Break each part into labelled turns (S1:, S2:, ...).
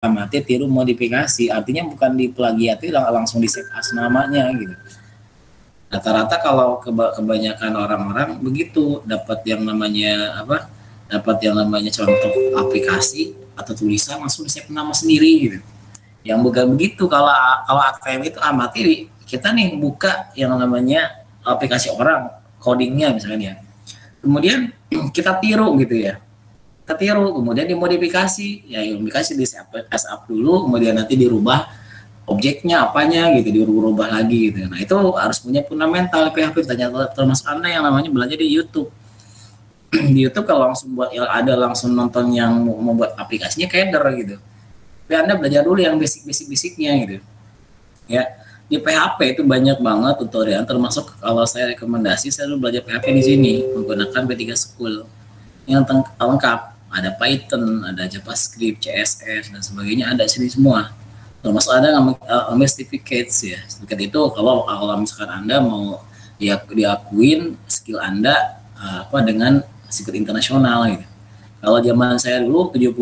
S1: amati, tiru, modifikasi. Artinya bukan diplagiati langsung di save as namanya gitu. Rata-rata kalau kebanyakan orang-orang begitu, dapat yang namanya apa? Dapat yang namanya contoh aplikasi atau tulisan langsung di save nama sendiri gitu. Yang bukan begitu, kalau ATM itu amati, kita nih buka yang namanya aplikasi orang, codingnya misalnya ya. Kemudian kita tiru gitu ya. Kita tiru, kemudian dimodifikasi, ya dimodifikasi di as up dulu, kemudian nanti dirubah objeknya apanya gitu, dirubah lagi gitu. Nah itu harus punya fundamental PHP. Termasuk Anda yang namanya belajar di YouTube. Di YouTube kalau langsung buat ya ada langsung nonton yang membuat aplikasinya keder gitu. Tapi Anda belajar dulu yang basic-basicnya gitu. Ya, di PHP itu banyak banget tutorial, termasuk kalau saya rekomendasi saya dulu belajar PHP di sini menggunakan B3 School yang lengkap. Ada Python, ada JavaScript, CSS dan sebagainya, ada sini semua. Termasuk ada ngambil certificates ya. Certificate itu kalau misalkan Anda mau diakuin skill Anda dengan certificate internasional gitu. Kalau zaman saya dulu $75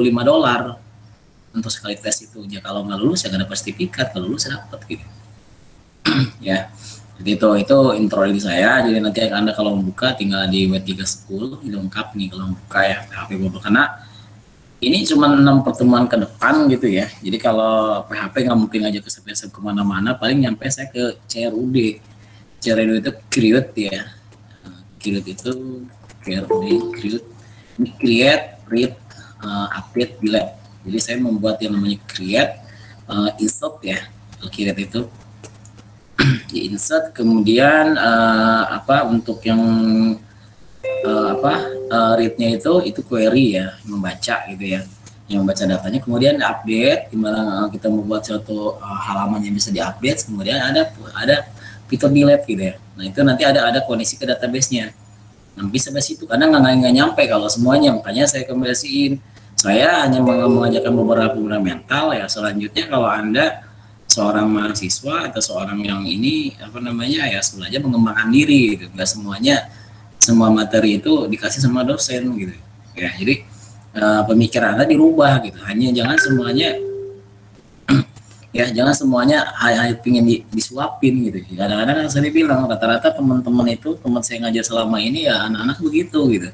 S1: untuk sekali tes itu. Ya kalau nggak lulus ya nggak dapat sertifikat, kalau lulus saya dapat gitu. Ya. Jadi itu intro dari saya. Jadi nanti Anda kalau membuka tinggal di W3 School, ini lengkap nih kalau membuka ya PHP Bubble, karena ini cuma 6 pertemuan ke depan gitu ya. Jadi kalau PHP nggak mungkin aja ke kemana-mana, paling nyampe saya ke CRUD. CRUD itu create ya. Create itu create, read, update, delete. Jadi saya membuat yang namanya create, insert ya, create itu di insert, kemudian untuk yang read-nya itu query ya, membaca gitu ya, yang membaca datanya, kemudian update, gimana kita membuat suatu halaman yang bisa diupdate, kemudian ada fitur delete gitu ya. Nah itu nanti ada koneksi ke database-nya. Nah bisa dari situ, karena nggak nyampe kalau semuanya, makanya saya kombinasiin. Saya hanya mengajarkan beberapa fundamental ya. Selanjutnya kalau Anda seorang mahasiswa atau seorang yang ini ya belajar mengembangkan diri gitu. Nggak semuanya semua materi itu dikasih sama dosen gitu ya. Jadi pemikiran Anda dirubah gitu. Hanya jangan semuanya ya jangan semuanya pingin disuapin gitu. Kadang-kadang saya bilang rata-rata teman-teman itu, teman saya ngajar selama ini ya anak-anak begitu gitu.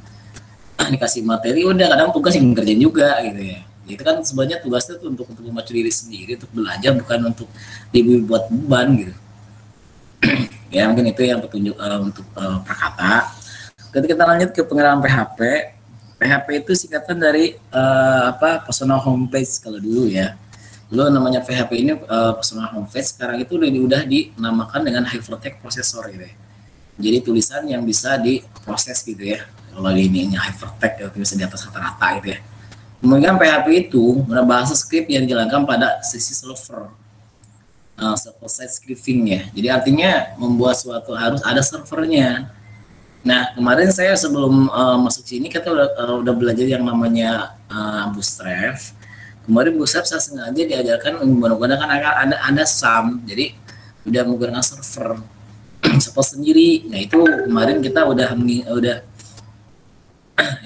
S1: Dikasih materi udah, kadang tugas yang ngerjain juga gitu ya. Itu kan sebenarnya tugasnya tuh untuk memacu diri sendiri, untuk belajar, bukan untuk dibuat beban gitu. Ya mungkin itu yang petunjuk untuk prakata. Ketika kita lanjut ke pengenalan PHP. PHP itu singkatan dari personal homepage kalau dulu ya. Dulu namanya PHP ini personal homepage, sekarang itu udah dinamakan dengan hypertext processor gitu ya. Jadi tulisan yang bisa diproses gitu ya. Kalau ini hypertext itu bisa di atas rata-rata gitu ya. Kemudian PHP itu bahasa script yang dijalankan pada sisi server, server-side scripting ya. Jadi artinya membuat suatu harus ada servernya. Nah kemarin saya sebelum masuk sini kita udah belajar yang namanya Bootstrap. Kemarin Bootstrap saya sengaja diajarkan menggunakan ada SAM. Jadi udah menggunakan server sendiri. Nah itu kemarin kita udah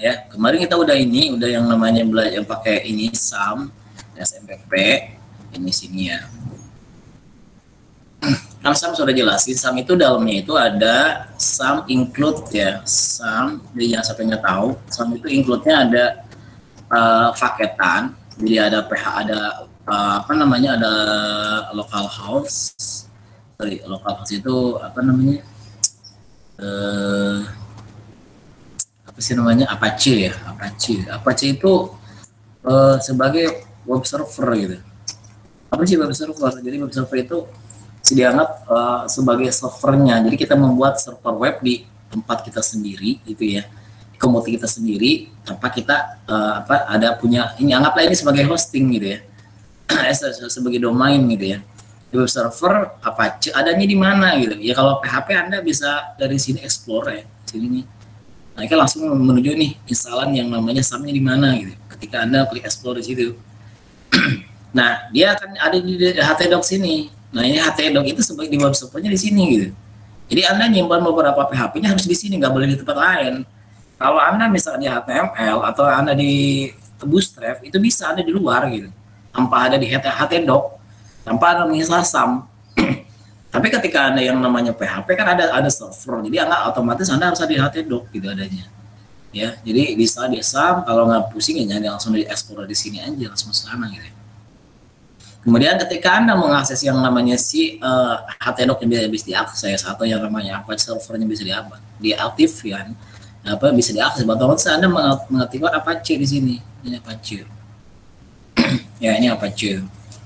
S1: ya kemarin kita udah yang namanya belajar pakai ini SAM, SMPP ini sini ya. Kan SAM sudah jelasin, SAM itu dalamnya itu ada SAM include ya, SAM jadi jangan sampai nggak tahu. SAM itu include-nya ada paketan, jadi ada ada ada localhost. Localhost itu Apache ya. Apache itu sebagai web server gitu. Apa sih web server? Jadi web server itu dianggap sebagai servernya. Jadi kita membuat server web di tempat kita sendiri gitu ya, di komputer kita sendiri, tanpa kita ada punya ini, anggaplah ini sebagai hosting gitu ya. Sebagai domain gitu ya. Di web server Apache adanya di mana gitu. Ya kalau PHP Anda bisa dari sini explore ya. Sini nih. Nah, kita langsung menuju nih instalan yang namanya SAM-nya di mana gitu. Ketika Anda klik explore di situ. Nah, dia akan ada di htdocs sini. Nah, ini htdocs itu sebagai di web servernya di sini gitu. Jadi Anda nyimpan beberapa PHP-nya harus di sini, nggak boleh di tempat lain. Kalau Anda misalnya HTML atau Anda di Bootstrap, itu bisa Anda di luar gitu. tanpa ada di htdoc, tanpa ada menginstal SAM. Tapi ketika Anda yang namanya PHP kan ada server, jadi Anda otomatis Anda harus ada di htdoc gitu adanya. Ya, jadi bisa di SAM, kalau nggak pusing ya jangan langsung di explore di sini aja, langsung ke sana gitu ya. Kemudian ketika Anda mengakses yang namanya si htdoc yang bisa diakses atau yang namanya apa servernya bisa diaktifkan, apa bisa diakses, otomatis Anda mengaktifkan Apache di sini. Ini Apache. Ya, ini Apache.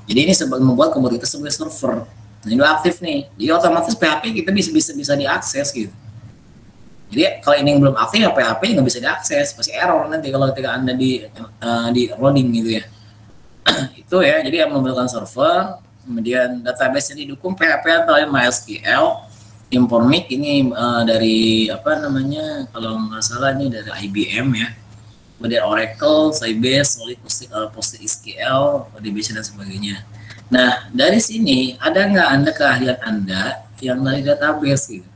S1: Jadi ini membuat komoditas sebagai server. Nah, ini udah aktif nih. Jadi otomatis PHP kita bisa diakses gitu. Jadi kalau ini yang belum aktif ya PHP nggak bisa diakses, pasti error nanti kalau ketika Anda di loading gitu ya. Itu ya. Jadi yang membutuhkan server, kemudian database yang didukung PHP atau MySQL, Informix ini dari apa namanya? Kalau nggak salah ini dari IBM ya. Kemudian Oracle, Sybase, Solid, PostgreSQL, DBC dan sebagainya. Nah, dari sini ada nggak Anda keahlian Anda yang dari database gitu?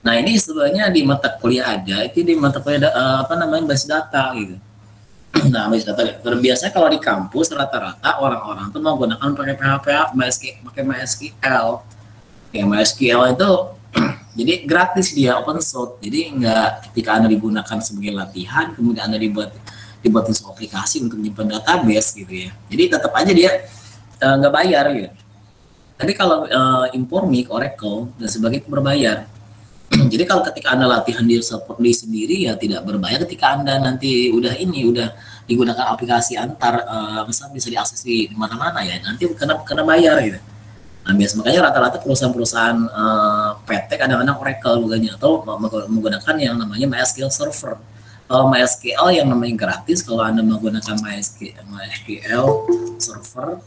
S1: Nah, ini sebenarnya di mata kuliah ada, itu di mata kuliah apa namanya basis data gitu. Nah, basis data terbiasa kalau di kampus rata-rata orang-orang tuh menggunakan pakai PHP, pakai MySQL. Ya, MySQL itu jadi gratis, dia open source. Jadi nggak ketika Anda digunakan sebagai latihan, kemudian Anda dibuatin suatu aplikasi untuk menyimpan database gitu ya. Jadi tetap aja dia nggak bayar gitu. Tapi kalau Informix, Oracle dan sebagainya berbayar. Jadi kalau ketika Anda latihan di support di sendiri ya tidak berbayar. Ketika Anda nanti udah digunakan aplikasi antar misalnya bisa diakses di mana-mana ya, nanti kena bayar gitu. Nah, biasa makanya rata-rata perusahaan-perusahaan PT kadang-kadang Oracle bukannya atau menggunakan yang namanya MySQL server. Kalau MySQL yang namanya gratis, kalau Anda menggunakan MySQL server,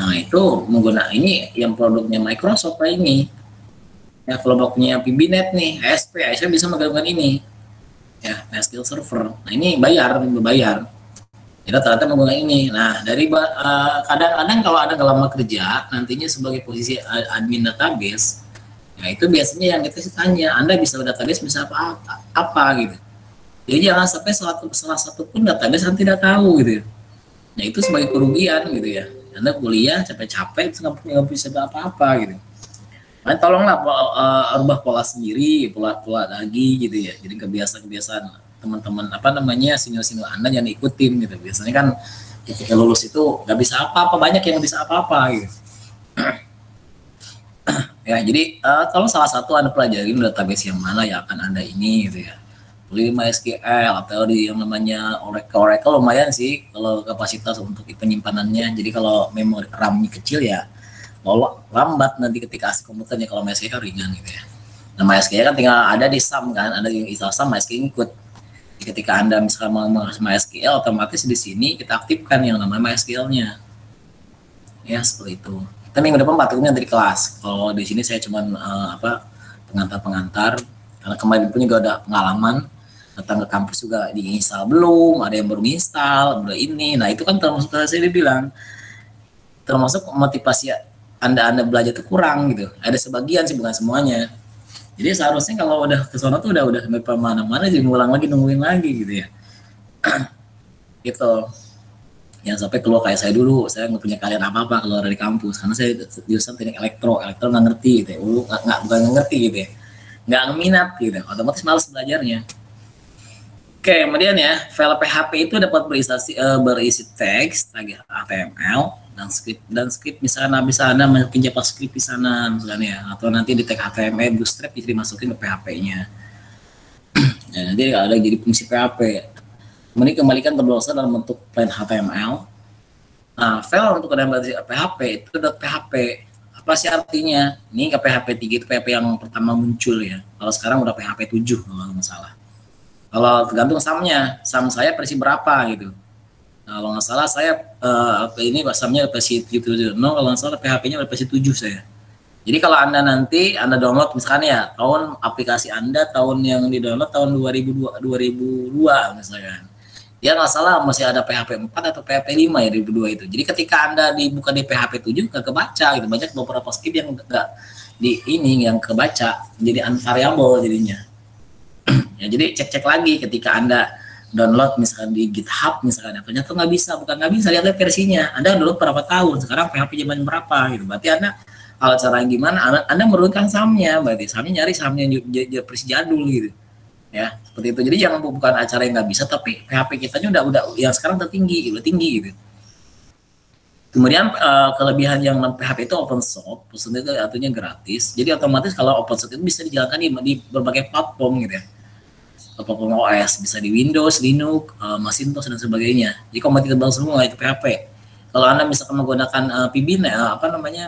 S1: nah itu menggunakan ini yang produknya Microsoft lah ini. Ya kelompoknya PBNet nih, ASP bisa menggunakan ini. Ya, MySQL server. Nah, ini berbayar. Kita ternyata menggunakan ini. Nah, dari kadang-kadang kalau ada lama kerja, nantinya sebagai posisi admin database, ya itu biasanya yang kita tanya, Anda bisa database bisa apa gitu. Jadi jangan sampai salah satu pun database Anda tidak tahu gitu. Nah, itu sebagai kerugian gitu ya. Anda kuliah capek-capek nggak bisa apa-apa gitu. Nah, tolonglah rubah pola sendiri, pola lagi gitu ya. Jadi kebiasaan teman-teman apa namanya senior-senior Anda yang ikutin gitu. Biasanya kan ketika lulus itu nggak bisa apa-apa, banyak yang bisa apa-apa gitu. Ya, jadi kalau salah satu Anda pelajari database yang mana yang akan Anda ini gitu ya. Beli MySQL atau di yang namanya Oracle lumayan sih kalau kapasitas untuk penyimpanannya. Jadi kalau memori RAM-nya kecil ya lambat nanti ketika asik komputernya. Kalau MySQL ringan gitu ya. Nah, MySQL kan tinggal ada di SAM kan, ada yang install SAM, MySQL ikut. Jadi ketika Anda misalkan mau MySQL, otomatis di sini kita aktifkan yang namanya MySQL-nya. Ya, seperti itu. Kita minggu depan praktikumnya dari kelas. Kalau di sini saya cuman pengantar-pengantar, karena kemarin pun juga ada pengalaman datang ke kampus juga diinstal belum, ada yang baru install, udah ini. Nah, itu kan termasuk saya bilang termasuk motivasi Anda belajar itu kurang gitu. Ada sebagian sih, bukan semuanya. Jadi seharusnya kalau udah ke sana tuh udah sampai mana-mana jadi ngulang lagi, nungguin lagi gitu ya. Gitu. Yang sampai keluar kayak saya dulu, saya nggak punya kalian apa-apa keluar dari kampus karena saya jurusan teknik elektro nggak ngerti gitu ya. Bukan nggak ngerti gitu ya. Nggak minat gitu. Otomatis malas belajarnya. Oke, kemudian ya, file PHP itu dapat berisi teks, tag HTML, dan script misalnya bisa Anda masukin JavaScript di sana misalnya ya, atau nanti di tag HTML Bootstrap bisa dimasukin ke PHP-nya. Ya, nanti ada jadi fungsi PHP. Kemudian kembalikan ke browser dalam bentuk plain HTML. Nah, file untuk PHP itu .php. Apa sih artinya? Ini ke PHP 3 itu PHP yang pertama muncul ya. Kalau sekarang udah PHP 7 kalau nggak salah. Kalau tergantung SAM-nya, SAM saya versi berapa gitu. Nah, kalau nggak salah saya ini SAM-nya versi 7.0, kalau nggak salah PHP-nya versi 7 saya. Jadi kalau Anda nanti download misalkan ya, tahun aplikasi Anda tahun yang di-download tahun 2002 misalkan. Ya nggak salah masih ada PHP 4 atau PHP 5 ya 2002 itu. Jadi ketika Anda dibuka di PHP 7 nggak kebaca gitu. Banyak beberapa script yang nggak di ini yang kebaca, jadi unvariable jadinya. Ya, jadi cek-cek lagi ketika Anda download misalkan di GitHub misalkan, ternyata nggak bisa, bukan nggak bisa, lihat versinya. Anda download berapa tahun, sekarang PHP zaman berapa gitu. Berarti Anda kalau cara gimana, Anda menurunkan sahamnya, berarti sahamnya nyari sahamnya versi jadul gitu. Ya, seperti itu. Jadi jangan bukan acara yang nggak bisa, tapi PHP kitanya udah yang sekarang tertinggi, udah tinggi gitu. Kemudian kelebihan yang PHP itu open source itu artinya gratis. Jadi otomatis kalau open source itu bisa dijalankan di berbagai platform gitu ya. Platform OS, bisa di Windows, Linux, Macintosh dan sebagainya. Jadi kompatibel semua itu PHP. Kalau Anda misalkan menggunakan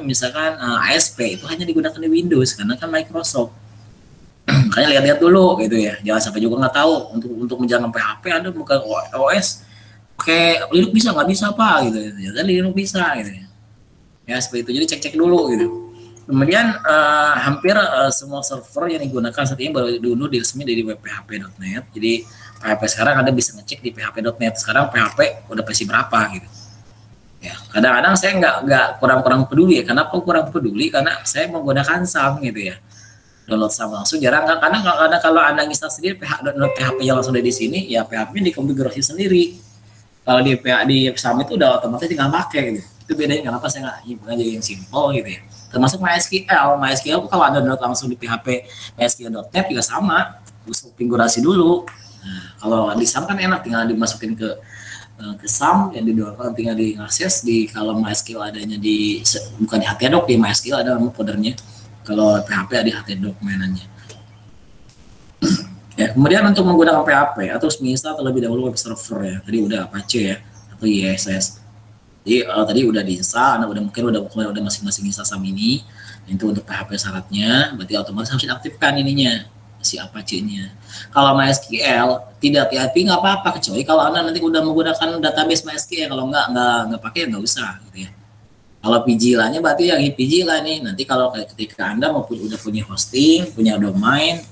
S1: misalkan ASP itu hanya digunakan di Windows karena kan Microsoft. Makanya lihat-lihat dulu gitu ya. Jangan sampai juga nggak tahu untuk menjalankan PHP Anda bukan OS pakai Linux bisa nggak bisa apa gitu ya. Dan Linux bisa gitu ya. Ya seperti itu. Jadi cek-cek dulu gitu. Kemudian hampir semua server yang digunakan saat ini baru diunduh di resmi dari webphp.net. Jadi PHP sekarang Anda bisa ngecek di php.net. Sekarang PHP udah versi berapa gitu. Ya, kadang-kadang saya nggak kurang peduli ya. Kenapa kurang peduli? Karena saya menggunakan SAM gitu ya. Download SAM langsung jarang kan, karena kalau Anda install sendiri PHP yang langsung dari sini, ya PHP dikonfigurasi sendiri. Kalau di SAM itu udah otomatis tinggal pakai gitu. Itu bedanya kenapa saya nggak jadi yang simple gitu ya. Termasuk MySQL kalau Anda download langsung di PHP MySQL.net juga sama, harus konfigurasi dulu. Nah, kalau di SAM kan enak, tinggal dimasukin ke SAM yang didownload, tinggal diakses di kalau MySQL adanya bukan di htdoc, di MySQL ada foldernya. Kalau PHP ada di htdoc mainannya. Ya, kemudian untuk menggunakan PHP atau menginstal terlebih dahulu web server ya. Tadi udah Apache ya atau IISS. Jadi tadi udah diinstal, Anda udah masing-masing install SAM ini. Itu untuk PHP syaratnya, berarti otomatis harus diaktifkan ininya si Apache-nya. Kalau MySQL tidak PHP nggak apa-apa, kecuali kalau Anda nanti udah menggunakan database MySQL. Kalau nggak pakai nggak usah gitu ya. Kalau PG-nya berarti yang PG lah nih. Nanti kalau ketika Anda udah punya hosting, punya domain,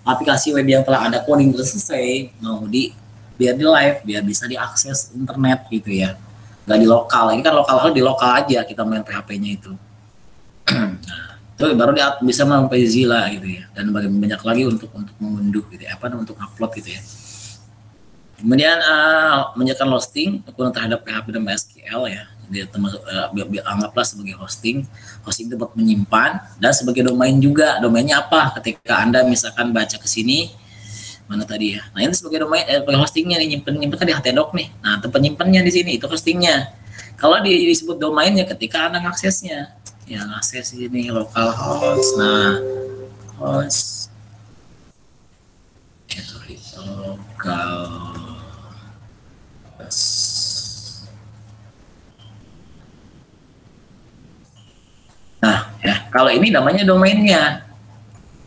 S1: aplikasi web yang telah ada coding selesai, biar di live, biar bisa diakses internet gitu ya. Nggak di lokal. Ini kan lokal di lokal aja kita main PHP-nya itu. Nah, itu baru bisa sampai Zilla gitu ya. Dan banyak lagi untuk mengunduh gitu ya, untuk upload gitu ya. Kemudian menyiapkan hosting terhadap PHP dan MySQL ya. Jadi termasuk anggaplah sebagai hosting itu buat menyimpan, dan sebagai domain juga. Domainnya apa? Ketika Anda misalkan baca ke sini, mana tadi ya. Nah, ini sebagai domain hostingnya nih, nyimpen kan di htdoc nih. Nah, tempat nyimpennya di sini itu hostingnya. Kalau disebut domainnya ketika Anda ngaksesnya, ya ngakses ini localhost. Nah, host local. Nah, ya kalau ini namanya domainnya.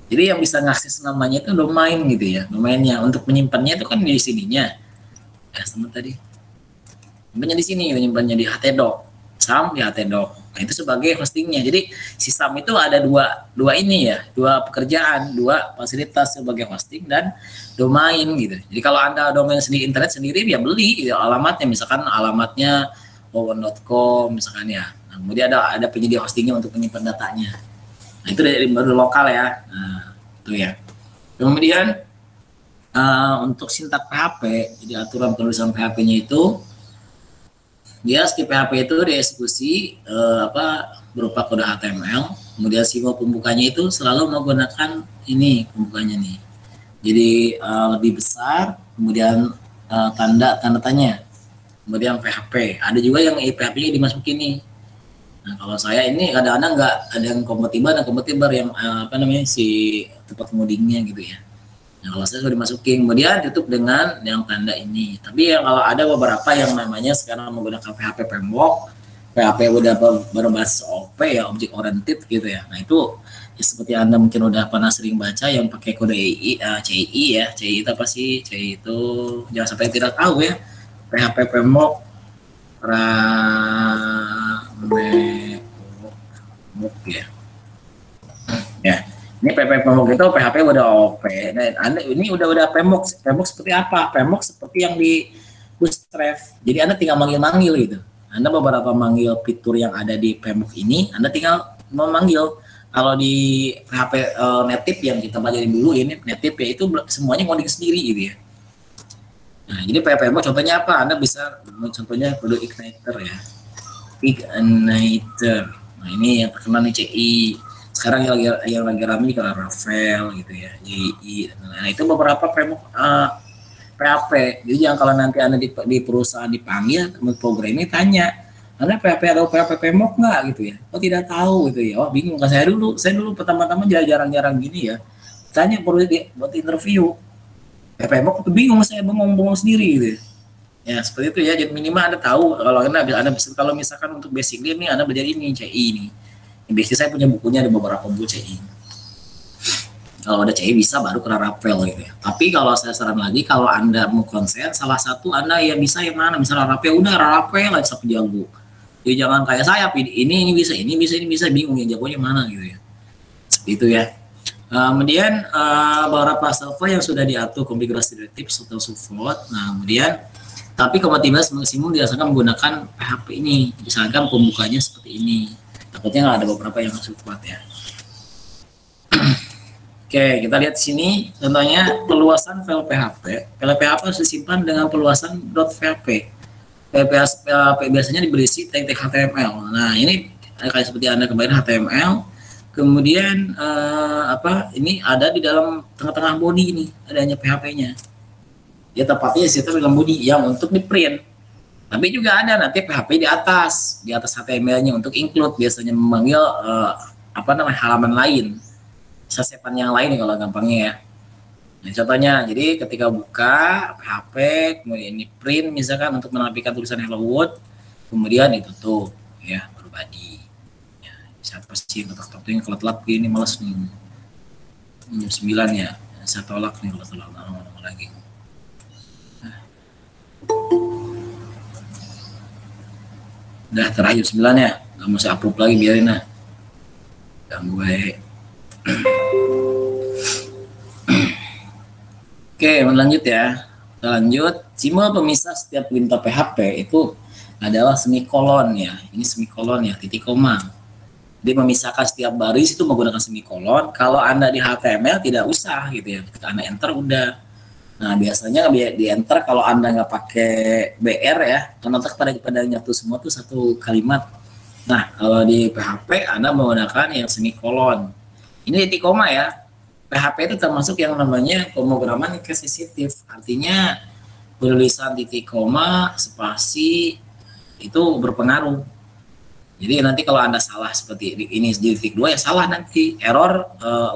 S1: Jadi yang bisa ngakses namanya itu domain gitu ya, domainnya. Untuk menyimpannya itu kan di sininya. Ya, sama tadi. Nyimpannya di sini, nyimpannya di htdoc. SAM di htdoc. Nah, itu sebagai hostingnya. Jadi si SAM itu ada dua ini ya, dua pekerjaan, dua fasilitas sebagai hosting dan domain gitu. Jadi kalau Anda domain sendiri, internet sendiri, ya beli gitu, alamatnya, misalkan alamatnya wawan.com misalkan ya. Nah, kemudian ada penyedia hostingnya untuk menyimpan datanya. Nah, itu dari baru lokal ya. Nah, itu ya. Kemudian untuk sintak PHP, jadi aturan penulisan PHP-nya itu dia skip PHP itu dieksekusi berupa kode HTML, kemudian simbol pembukanya itu selalu menggunakan ini pembukanya nih. Jadi lebih besar, kemudian tanda tanya, kemudian PHP. Ada juga yang PHP-nya dimasukin nih. Nah, kalau saya ini kadang-kadang nggak ada yang kompatibel yang si tempat ngodingnya gitu ya. Nah, kalau saya sudah dimasukin, kemudian tutup dengan yang tanda ini. Tapi ya kalau ada beberapa yang namanya sekarang menggunakan PHP framework, PHP udah berbasis OP ya, object oriented gitu ya. Nah, itu ya seperti Anda mungkin udah pernah sering baca yang pakai kode CI ya. CI itu apa sih? CI itu jangan sampai tidak tahu ya. PHP framework ya. Ya. Ini framework itu PHP udah OP. Nah, Anda ini udah framework seperti apa? Framework seperti yang di Bootstrap. Jadi Anda tinggal manggil-manggil gitu. Anda beberapa manggil fitur yang ada di framework ini, Anda tinggal memanggil. Kalau di PHP native yang kita pelajari dulu ini native ya, itu semuanya ngoding sendiri gitu ya. Nah, jadi PHP contohnya apa? Anda bisa contohnya perlu igniter ya. Igniter. Nah, ini yang terkenal nih CI. Sekarang yang lagi ramai kalau Ravel gitu ya, JI. Nah, itu beberapa framework PHP. Jadi jangan kalau nanti Anda di perusahaan dipanggil programming tanya, Anda PHP atau PHP framework nggak gitu ya? Oh tidak tahu gitu ya. Oh bingung kan saya dulu pertama-tama jarang-jarang gini ya. Tanya perlu buat interview. PHP itu bingung, saya bengong sendiri gitu ya. Ya seperti itu ya, jadi minimal Anda tahu kalau Anda bisa, kalau misalkan untuk basic ini Anda belajar ini CI ini. Biasanya saya punya bukunya, ada beberapa buku CI. Kalau ada CI bisa baru kena Ravel gitu ya. Tapi kalau saya saran lagi, kalau Anda mau konsen salah satu Anda ya bisa yang mana, misalnya Ravel, udah Ravel aja sampai jago. Jadi jangan kayak saya, ini bisa bingung yang jagonya mana gitu ya. Seperti itu ya. Kemudian beberapa server yang sudah diatur konfigurasi relatif atau support. Nah kemudian tapi kompatibilitas maksimum dirasakan menggunakan PHP ini. Misalkan pembukanya seperti ini. Takutnya nggak ada beberapa yang support ya. Oke, kita lihat sini contohnya peluasan file PHP. File PHP harus disimpan dengan peluasan .php. PHP biasanya berisi tag-tag HTML. Nah, ini kayak seperti Anda kemarin HTML. Kemudian ini ada di dalam tengah-tengah body ini, adanya PHP-nya. Ya tepatnya sistem dalam body yang untuk di print. Tapi juga ada nanti PHP di atas HTML-nya untuk include, biasanya memanggil halaman lain, sasepan yang lain kalau gampangnya ya. Nah, contohnya, jadi ketika buka PHP, kemudian ini print misalkan untuk menampilkan tulisan hello world, kemudian ditutup ya, baru body. Ya, siapa sih yang ini kalau telat begini males nih. 9 ya, saya tolak nih kalau telat lagi. Udah terakhir 9 ya, nggak mau saya upload lagi, biarin lah. Ganggu gue. Oke, lanjut ya. Kita lanjut. Simbol pemisah setiap perintah PHP itu adalah semikolon ya. Ini semikolon ya, titik koma. Jadi memisahkan setiap baris itu menggunakan semikolon. Kalau Anda di HTML tidak usah gitu ya. Ketika Anda enter udah. Nah biasanya di enter kalau Anda nggak pakai BR ya, karena pada nyatu semua tuh satu kalimat. Nah kalau di PHP Anda menggunakan yang semikolon. Ini titik koma ya. PHP itu termasuk yang namanya pemrograman case sensitif. Artinya penulisan titik koma, spasi itu berpengaruh. Jadi nanti kalau Anda salah seperti ini di titik 2 ya salah, nanti error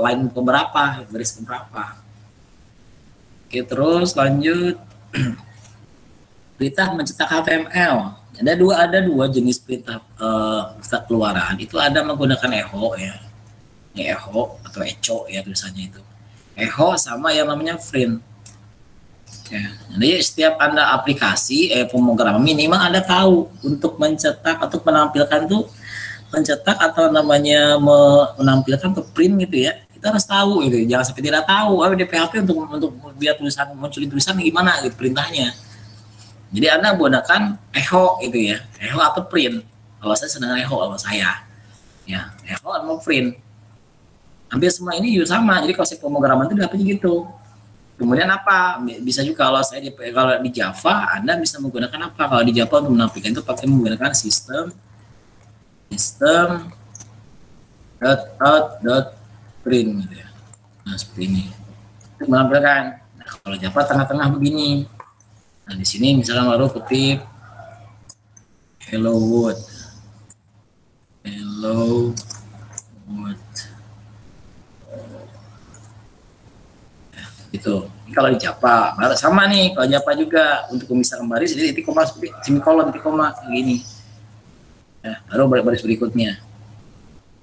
S1: line keberapa, baris keberapa. Oke, terus lanjut. Perintah mencetak HTML. Ada dua jenis perintah keluaran. Itu ada menggunakan echo ya. Echo atau echo ya tulisannya itu. Echo sama yang namanya print. Ya, jadi setiap Anda aplikasi pemrograman minimal Anda tahu untuk mencetak atau menampilkan tuh, mencetak atau namanya menampilkan ke print gitu ya. Kita harus tahu gitu, jangan sampai tidak tahu. Di PHP untuk biar tulisan munculin tulisan gimana gitu perintahnya. Jadi Anda menggunakan echo gitu ya, echo atau print. Kalau saya sedang echo kalau saya, ya echo atau print. Hampir semua ini juga sama. Jadi kalau saya pemrograman itu dapatnya gitu. Kemudian apa? Bisa juga kalau di Java Anda bisa menggunakan apa? Kalau di Java untuk menampilkan itu pakai menggunakan sistem .out.print gitu ya. Nah seperti ini. Untuk menampilkan. Nah, kalau Java tengah-tengah begini. Nah di sini misalnya baru kutip hello world. Gitu. Kalau di Java sama nih, kalau Java juga untuk pemisahan baris jadi titik koma, semikolon, titik koma gini. Ya, baru baris berikutnya.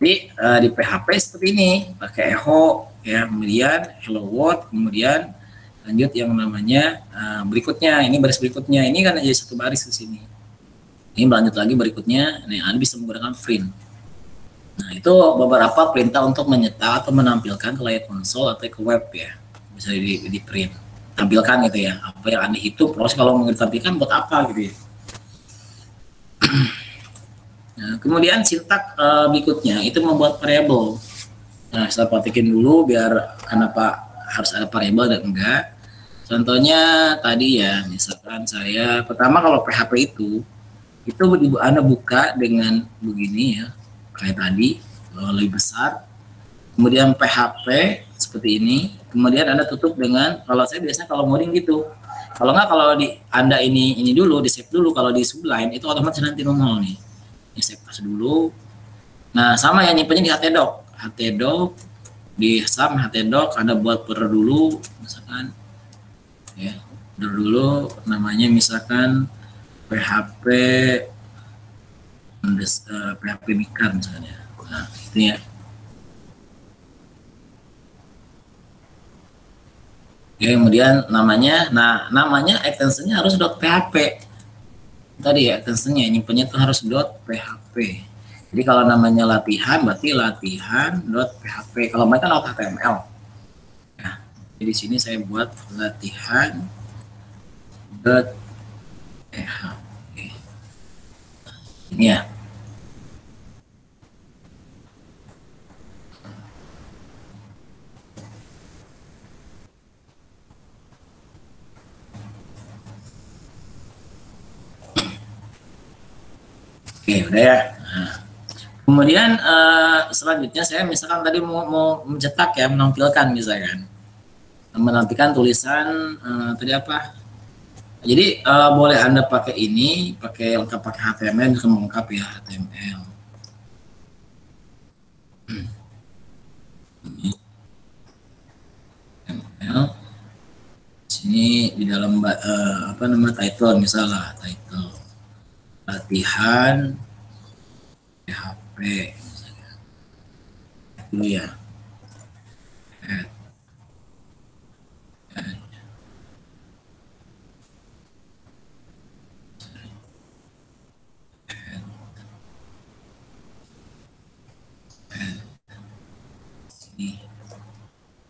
S1: Jadi di PHP seperti ini pakai echo ya, kemudian hello world, kemudian lanjut yang namanya berikutnya, ini baris berikutnya, ini kan jadi satu baris di sini. Ini lanjut lagi berikutnya, nih Anda bisa menggunakan print. Nah itu beberapa perintah untuk menyetak atau menampilkan ke layar konsol atau ke web ya, bisa di print, tampilkan gitu ya, apa yang Anda hitung, proses kalau mau ditampilkan buat apa gitu ya. Nah, kemudian sintak berikutnya itu membuat variabel. Nah, saya praktekin dulu biar kenapa harus ada variabel dan enggak. Contohnya tadi ya, misalkan saya pertama kalau PHP itu Anda buka dengan begini ya, kayak tadi, lebih besar. Kemudian PHP seperti ini, kemudian Anda tutup dengan, kalau saya biasanya kalau modding gitu. Kalau nggak, kalau di Anda ini dulu, di save dulu, kalau di Sublime itu otomatis nanti nongol nih. Di save as dulu. Nah, sama ya, nyimpennya di htdoc. Htdoc, di sum htdoc, Anda buat folder dulu, misalkan, ya, folder dulu, namanya misalkan PHP PHP Mikar misalnya. Nah, itu ya. Oke, kemudian namanya extensionnya harus .php. Tadi ya, extensionnya nyimpennya itu harus .php. Jadi kalau namanya latihan, berarti latihan.php. Kalau mereka kan HTML. Nah, jadi di sini saya buat latihan.php. Ini ya. Oke, udah ya. Nah, kemudian selanjutnya saya misalkan tadi mau mencetak ya, menampilkan misalkan. Menampilkan tulisan tadi apa? Jadi boleh Anda pakai ini, pakai lengkap pakai HTML, bisa lengkap ya HTML. Ini HTML. Sini di dalam apa namanya title misalnya title latihan PHP misalnya. Dulu ya. Ini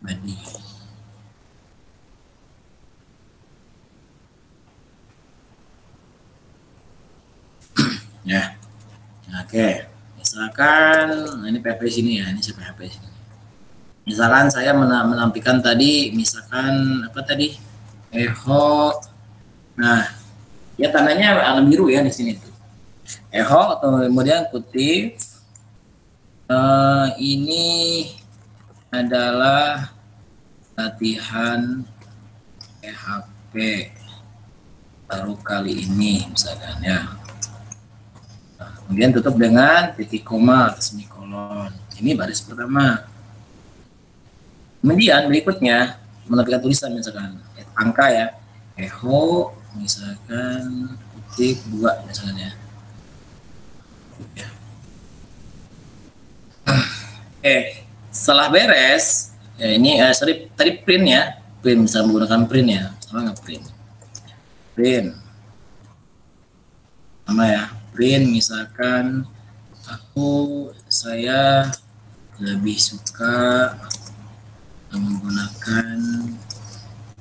S1: body. Ya. Oke. Misalkan ini PHP sini ya, ini PHP sini. Misalkan saya menampilkan tadi, misalkan apa tadi? Echo. Nah, ya tandanya warna biru ya di sini tuh. Echo atau kemudian kutip. Ini adalah latihan PHP baru kali ini misalkan ya. Nah, kemudian tutup dengan titik koma atau semikolon. Ini baris pertama. Kemudian berikutnya menampilkan tulisan misalkan angka ya, echo misalkan kutip 2 misalnya ya. Setelah beres ya, ini sorry tadi print ya, print bisa menggunakan print ya, sama nggak print sama ya, print misalkan saya lebih suka menggunakan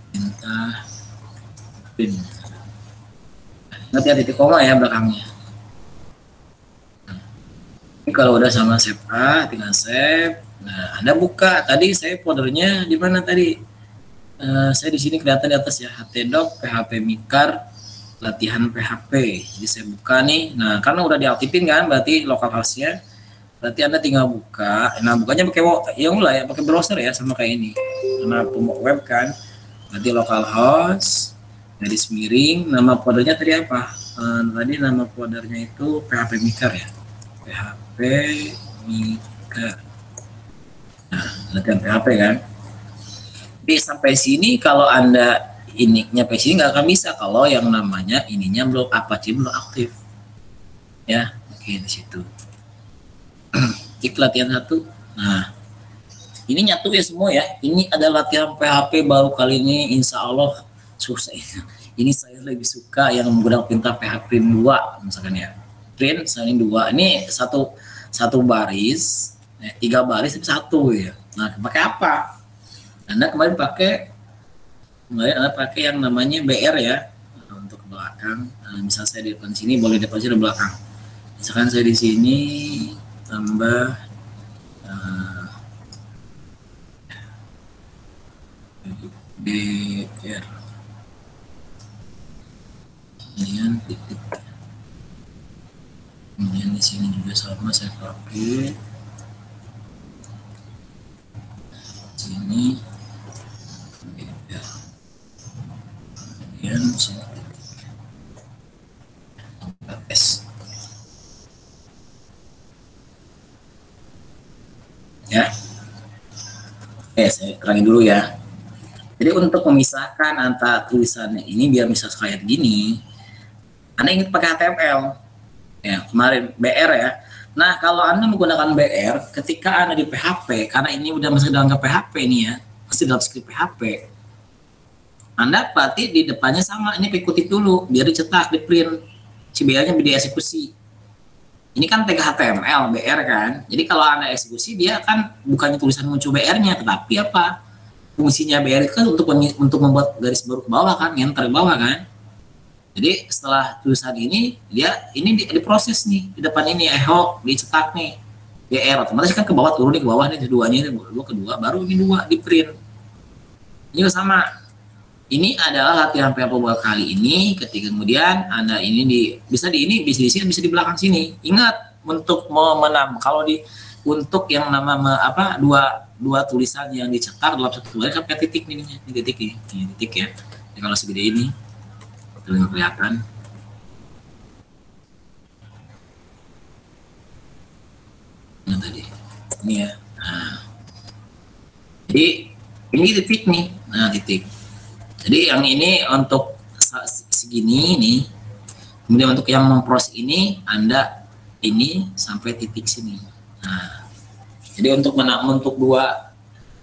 S1: perintah print. Nanti ada titik koma ya belakangnya. Ini kalau udah sama save tinggal save. Nah, Anda buka. Tadi saya foldernya di mana tadi? Saya di sini kelihatan di atas ya, htdoc php mikar latihan PHP. Jadi saya buka nih. Nah, karena udah diaktifin kan, berarti lokal hostnya. Berarti Anda tinggal buka. Nah, bukanya pakai pakai browser ya, sama kayak ini. Karena web kan. Berarti localhost, garis miring, nama foldernya tadi apa? Tadi nama foldernya itu PHP Mikar ya. PHP Mikar. Nah, latihan PHP kan. Jadi sampai sini kalau Anda nyampe sini nggak akan bisa kalau yang namanya ininya belum Apache belum aktif. Ya, oke di situ. Klik latihan 1. Nah, ini nyatu ya semua ya. Ini ada latihan PHP baru kali ini, insya Allah susah. Ini saya lebih suka yang menggunakan perintah PHP 2 misalkan ya. Print, misalnya 2. Ini satu baris, 3 baris itu 1 ya. Nah, pakai apa? Anda kemarin pakai yang namanya BR ya, untuk belakang. Nah, misal saya di depan sini, boleh depan sini di belakang. Misalkan saya di sini tambah BR titik. Kemudian di sini juga sama saya pakai sini ya. Kemudian sini S ya. Oke, saya terangin dulu ya. Jadi untuk memisahkan antara tulisannya ini biar bisa kayak gini, Anda ingin pakai HTML ya, kemarin BR ya. Nah, kalau Anda menggunakan BR ketika Anda di PHP, karena ini udah masuk dalam PHP nih ya, masih dalam script PHP, Anda berarti di depannya sama, ini kutip dulu biar dicetak, di print, si BR-nya dieksekusi. Ini kan tag HTML BR kan, jadi kalau Anda eksekusi dia kan bukannya tulisan muncul BR-nya, tetapi apa, fungsinya BR itu kan untuk membuat garis baru ke bawah kan, enter ke bawah kan. Jadi setelah tulisan ini dia ini diproses nih di depan ini echo dicetak nih BR, otomatis kan ke bawah turun nih, ke bawah nih keduanya ini dua kedua, baru ini dua di print. Ini sama. Ini adalah latihan PHP buat kali ini. Ketika kemudian Anda ini bisa di sini, bisa di belakang sini. Ingat untuk menambah kalau untuk yang nama dua tulisan yang dicetak dalam satu tulisan kan pakai titik nih, ini titik ya. Jadi kalau segede ini kelihatan. Nah tadi ini ya. Nah, jadi ini titik nih. Nah titik. Jadi yang ini untuk segini nih. Kemudian untuk yang memproses ini Anda ini sampai titik sini. Nah, jadi untuk dua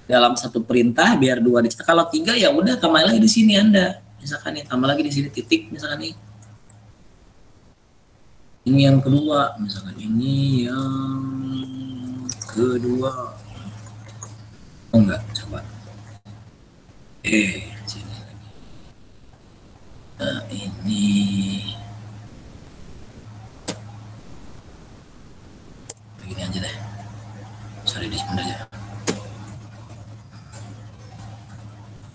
S1: dalam satu perintah biar dua dicetak. Kalau tiga ya udah tambah lagi di sini Anda. Misalkan nih tambah lagi di sini titik misalkan nih. Ini yang kedua, misalkan ini yang kedua. Oh enggak, coba. Sini lagi. Nah, ini begini aja deh. Sorry di sini aja.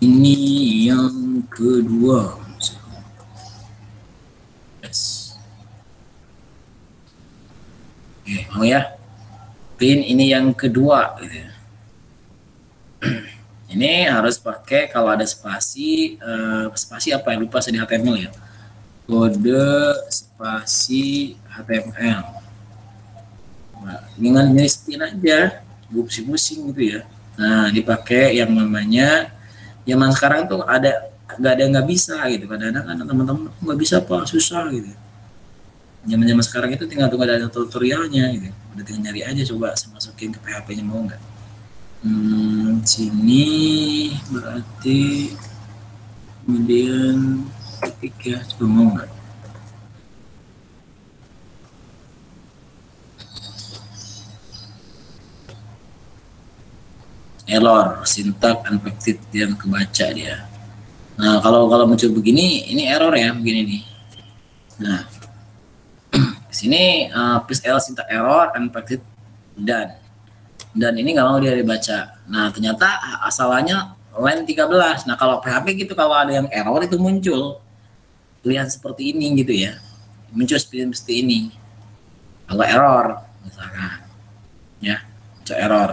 S1: Ini yang kedua. Yes. Oke, mau ya? Print ini yang kedua. Gitu. Ini harus pakai kalau ada spasi apa yang lupa saya di HTML ya. Kode spasi HTML. Nah, dengan spin aja, pusing-pusing gitu ya. Nah, dipakai yang namanya zaman sekarang tuh nggak ada nggak bisa gitu. Kadang-kadang kan teman-teman nggak bisa apa susah gitu. Zaman sekarang itu tinggal tunggu ada tutorialnya gitu. Udah tinggal nyari aja, coba saya masukin ke PHP-nya mau nggak. Sini berarti kemudian titik ya, coba mau nggak? Error sintak unpacked yang kebaca dia. Nah kalau muncul begini, ini error ya begini nih. Nah sini please L sintak error unpacked dan ini nggak mau dia dibaca. Nah ternyata asalnya line 13. Nah kalau PHP gitu kalau ada yang error itu muncul lihat seperti ini gitu ya, muncul seperti ini kalau error misalkan ya, muncul error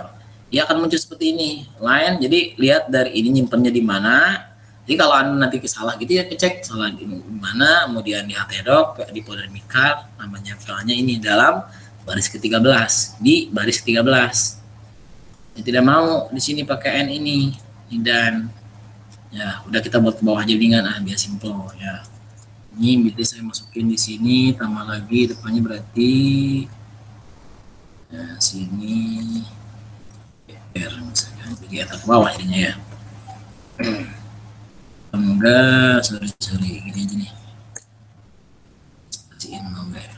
S1: dia akan muncul seperti ini line. Jadi lihat dari ini nyimpennya di mana. Jadi kalau Anda nanti salah gitu ya, cek salah di mana, kemudian di htdoc di folder mikar namanya filenya ini dalam baris ke-13 di baris ke-13. Tidak mau di sini pakai n ini dan ya udah kita buat ke bawah aja dengan biar simple ya. Ini berarti saya masukin di sini, tambah lagi depannya berarti ya sini r misalkan di atas bawah jadinya ya. Enggak, sorry gini aja nih. Kasihin mau enggak ya?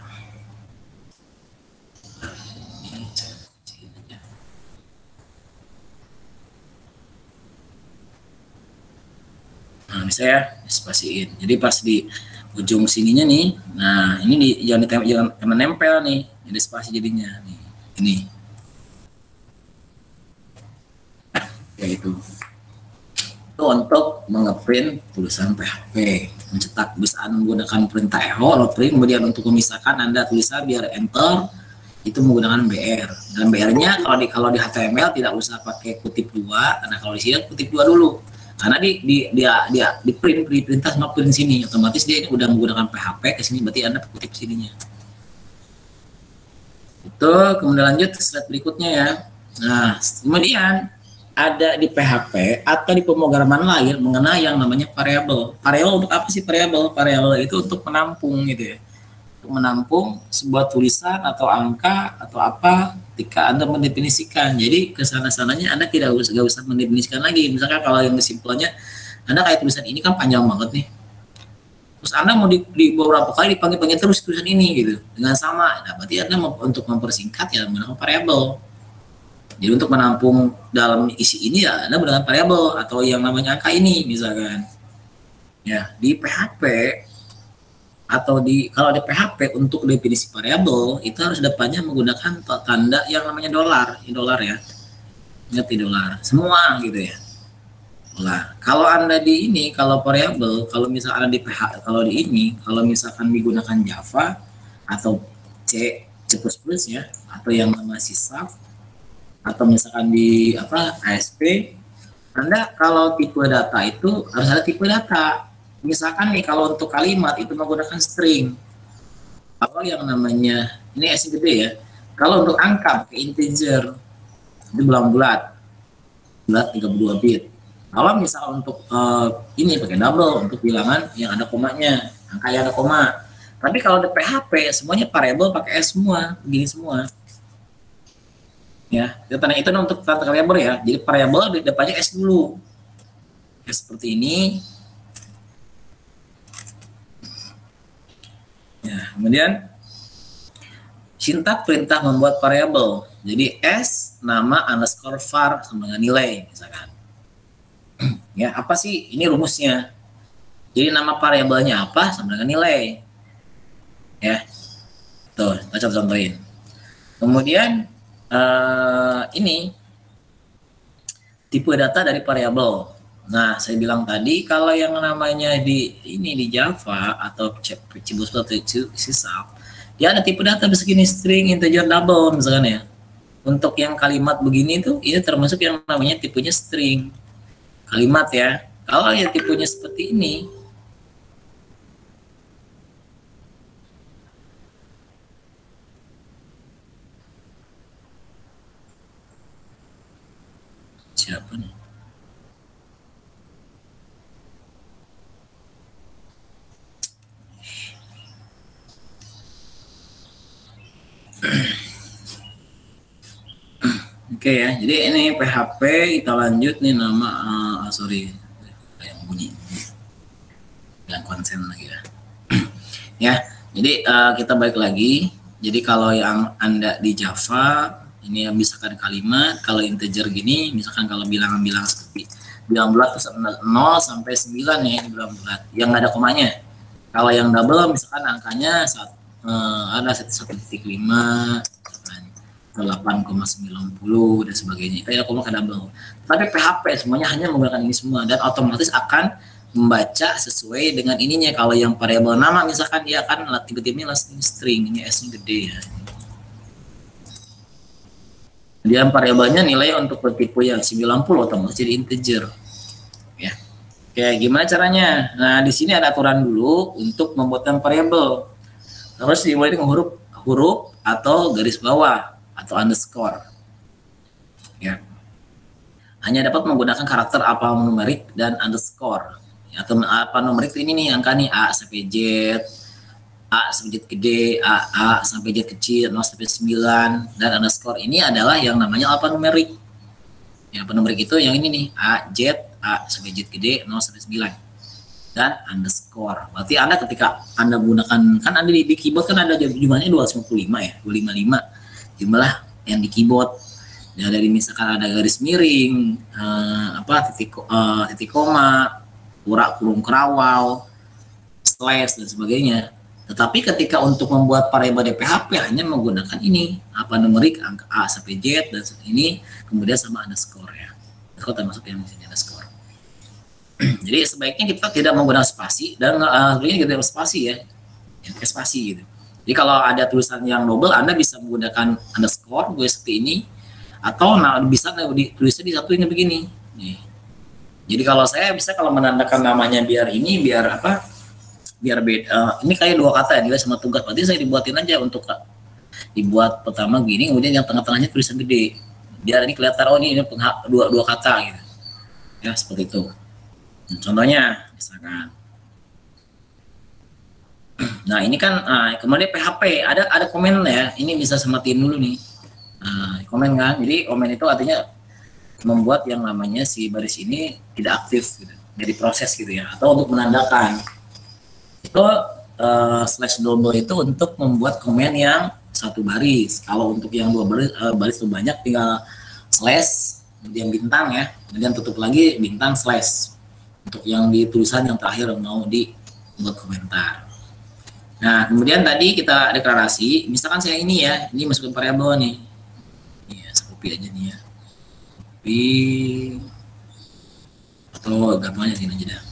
S1: Nah, bisa ya, spasiin. Jadi pas di ujung sininya nih, nah ini jangan nempel nih, jadi spasi jadinya nih, ini. Ya itu. untuk mengeprint tulisan PHP, mencetak bisa menggunakan perintah echo atau print, kemudian untuk memisahkan Anda tulisan biar enter itu menggunakan BR, dan BR-nya kalau di HTML tidak usah pakai kutip dua, karena kalau di sini kutip dua dulu, karena di print di perintah sama print sini otomatis dia ini udah menggunakan PHP ke sini, berarti Anda kutip sininya. Itu kemudian lanjut ke slide berikutnya ya. Nah, kemudian ada di PHP atau di pemrograman lain mengenai yang namanya variabel. Variabel untuk apa sih variabel? Variabel itu untuk menampung gitu ya. Untuk menampung sebuah tulisan atau angka atau apa ketika Anda mendefinisikan. Jadi kesana-sananya Anda tidak usah mendefinisikan lagi. Misalkan kalau yang simpelnya Anda kayak tulisan ini kan panjang banget nih. Terus Anda mau di beberapa kali dipanggil-panggil terus tulisan ini gitu dengan sama. Nah, berarti Anda untuk mempersingkat ya menggunakan variabel. Jadi untuk menampung dalam isi ini ya Anda menggunakan variabel atau yang namanya angka ini misalkan. Ya, di PHP atau kalau di PHP untuk definisi variabel itu harus depannya menggunakan tanda yang namanya dolar ya. Ingat di dolar. Semua gitu ya. Nah, kalau Anda di ini kalau variabel, kalau misalkan di PHP, kalau misalkan digunakan Java atau C++ ya, atau yang namanya C# atau misalkan di ASP, Anda kalau tipe data itu harus ada tipe data. Misalkan nih kalau untuk kalimat itu menggunakan string. Kalau yang namanya ini S gede ya. Kalau untuk angka ke integer itu bulat 32 bit. Kalau misal untuk ini pakai double untuk bilangan yang ada komanya, angka yang ada koma. Tapi kalau di PHP semuanya variabel pakai S semua, begini semua. Ya, itu untuk tanda variabel ya. Jadi variabel di depannya S dulu. S seperti ini. Ya, kemudian sintak perintah membuat variabel. Jadi S nama underscore var sama dengan nilai misalkan. Ya, apa sih ini rumusnya? Jadi nama variabelnya apa sama dengan nilai. Ya. Tuh, kita contohin. Kemudian ini tipe data dari variabel. Nah, saya bilang tadi kalau yang namanya di Java atau C++ atau C#, dia ada tipe data begini string, integer, double misalkan ya. Untuk yang kalimat begini tuh ini termasuk yang namanya tipenya string. Kalimat ya. Kalau yang tipenya seperti ini siapa nih? Oke ya, jadi ini PHP kita lanjut nih nama sorry yang bunyi yang konsen lagi ya. Ya, jadi kita balik lagi. Jadi kalau yang Anda di Java ini misalkan kalimat, kalau integer gini, misalkan kalau bilangan-bilangan seperti bilang bulat itu 0 sampai 9 ya, ini bilang bulat. Yang nggak ada komanya. Kalau yang double misalkan angkanya ada 1,5 8,90 dan sebagainya. Kayak koma ke double. Tapi PHP semuanya hanya menggunakan ini semua dan otomatis akan membaca sesuai dengan ininya. Kalau yang variabel nama misalkan dia akan tiba-tiba string, ini S-nya gede ya. Kemudian variabelnya nilai untuk tipe yang 90 otomatis jadi integer. Ya. Oke, gimana caranya? Nah, di sini ada aturan dulu untuk membuatkan variabel. Harus dimulai dengan huruf atau garis bawah atau underscore. Ya. Hanya dapat menggunakan karakter alfanumerik dan underscore. Ya, atau alfanumerik ini nih angka nih A sampai Z, A sampai Z gede, A sampai Z kecil, 0 sampai 9 dan underscore ini adalah yang namanya alfanumerik. Ya, alfanumerik itu yang ini nih A sampai Z gede, 0 sampai 9 dan underscore. Berarti Anda ketika Anda gunakan kan Anda di keyboard kan ada jumlahnya 255 ya, 255 jumlah yang di keyboard. Ya, dari misalkan ada garis miring, titik koma, kurung kerawal, slash dan sebagainya. Tetapi ketika untuk membuat variabel di PHP hanya menggunakan ini alfanumerik angka A sampai Z dan ini kemudian sama underscore ya. Underscore termasuk yang di sini underscore. Jadi sebaiknya kita tidak menggunakan spasi dan sebenarnya kita spasi ya, spasi gitu. Jadi kalau ada tulisan yang double, Anda bisa menggunakan underscore gue seperti ini, atau bisa tulisnya di satu ini begini. Nih. Jadi kalau saya bisa kalau menandakan namanya biar ini, biar apa? Biar beda. Ini kayak dua kata ya, nilai sama tugas. Berarti saya dibuatin aja untuk dibuat pertama gini, kemudian yang tengah-tengahnya tulisan gede. Biar ini kelihatan oh ini dua kata gitu. Ya seperti itu. Contohnya misalkan. Nah ini kan kemudian PHP ada komen ya. Ini bisa sematiin dulu nih. Komen kan. Jadi komen itu artinya membuat yang namanya si baris ini tidak aktif gitu. Jadi proses gitu ya. Atau untuk menandakan. Itu slash double itu untuk membuat komen yang satu baris. Kalau untuk yang dua baris itu banyak, tinggal slash kemudian bintang ya, kemudian tutup lagi bintang slash untuk yang di tulisan yang terakhir mau dibuat komentar. Nah kemudian tadi kita deklarasi, misalkan saya ini ya, ini masukin variabel nih, ya copy aja nih ya, copy atau gampangnya sini aja dah.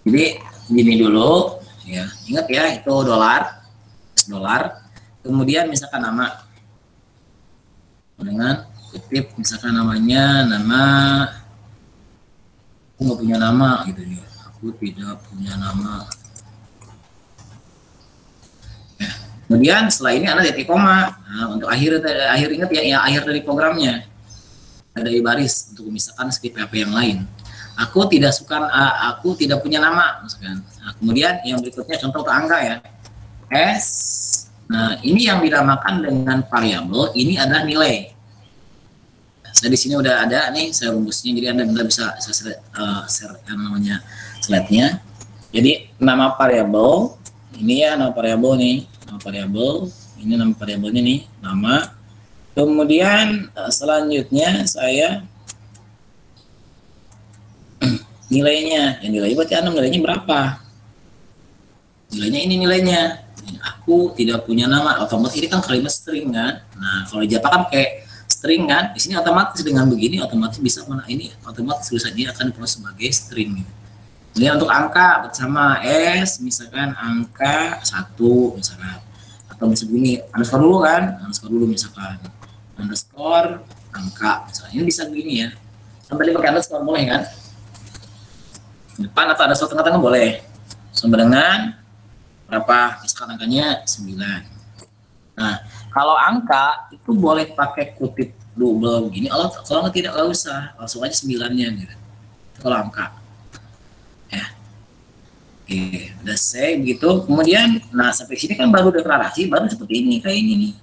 S1: Jadi gini dulu ya, ingat ya itu dolar, kemudian misalkan nama dengan kutip, misalkan namanya nama, aku nggak punya nama gitu ya, aku tidak punya nama ya. Kemudian setelah ini ada titik koma. Nah, untuk akhir ingat ya akhir dari programnya ada di baris untuk memisahkan script PHP yang lain. Aku tidak punya nama misalkan. Nah, kemudian yang berikutnya contoh ke angka ya, S. Nah ini yang dinamakan dengan variabel ini adalah nilai. Nah, di sini udah ada nih saya rumusnya, jadi Anda bisa share yang namanya slide-nya. Jadi nama variabel ini ya, nama variabel nih, nama variabelnya nih, nama. Kemudian selanjutnya saya nilainya, yang nilainya berarti Anda nilainya berapa? Nilainya ini nilainya. Aku tidak punya nama, otomatis ini kan kalimat string kan. Nah kalau di Java kan kayak string kan, di sini otomatis dengan begini otomatis bisa mana ini otomatis tulisannya akan diproses sebagai string. Kemudian untuk angka bersama S, misalkan angka 1 misalkan, atau bisa begini underscore dulu kan, misalkan underscore angka misalnya, ini bisa begini ya. Sampai pakai underscore boleh kan? Depan atau ada suatu tengah-tengah boleh. Sama dengan berapa? Misalkan angkanya 9. Nah, kalau angka itu boleh pakai kutip double begini, kalau tidak usah, langsung aja 9-nya gitu. Kalau angka. Ya. Oke, udah saya begitu. Kemudian, nah sampai sini kan baru deklarasi, baru seperti ini, kayak ini nih.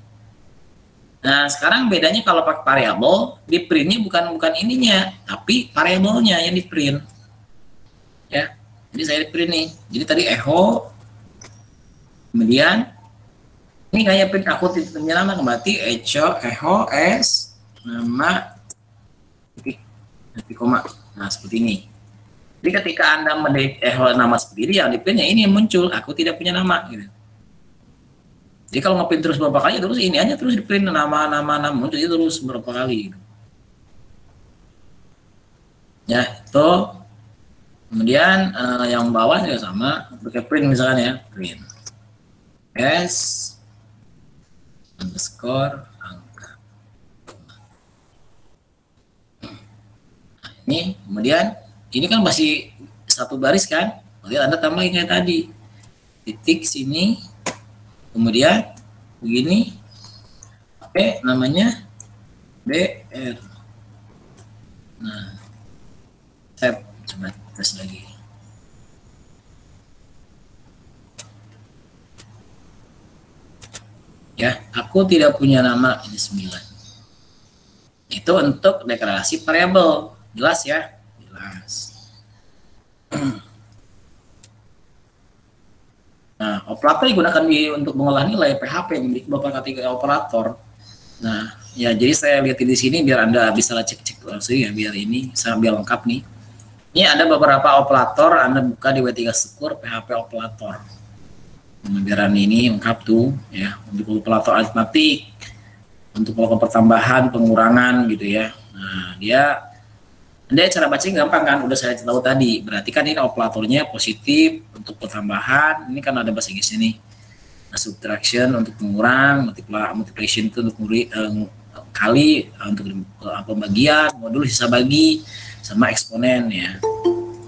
S1: Nah, sekarang bedanya kalau pakai variabel, di printnya bukan ininya, tapi variabelnya yang di print. Ya, jadi saya di print nih. Jadi tadi echo, kemudian ini kayak print aku tidak punya nama, berarti echo s nama titik koma. Nah seperti ini. Jadi ketika Anda echo nama seperti ini, yang di printnya ini yang muncul, aku tidak punya nama gitu. Jadi kalau ngeprint terus berapa kali, terus ini aja terus di print nama muncul itu terus berapa kali gitu. Ya itu. Kemudian yang bawah juga sama, pakai print misalkan ya, print s underscore angka. Nah, ini kemudian ini kan masih satu baris kan, kemudian Anda tambahin kayak tadi titik sini, kemudian begini, oke namanya BR. Nah, saya coba tes lagi. Ya, aku tidak punya nama, ini 9. Itu untuk deklarasi variabel. Jelas ya? Jelas. Nah, operator digunakan untuk mengolah nilai PHP memiliki beberapa kategori operator. Nah, ya jadi saya lihat di sini biar Anda bisa cek langsung ya, biar ini biar lengkap nih. Ini ada beberapa operator, Anda buka di W3 Secure PHP operator. Pembiaran ini lengkap tuh ya, untuk operator aritmatik, untuk melakukan pertambahan, pengurangan gitu ya. Nah, dia Anda cara bacanya gampang kan, udah saya tahu tadi. Berarti kan ini operatornya positif untuk pertambahan, ini kan ada bahasa Inggrisnya nih. Nah, subtraction untuk mengurang, multiplication itu untuk kali, untuk pembagian, modul sisa bagi, sama eksponen ya.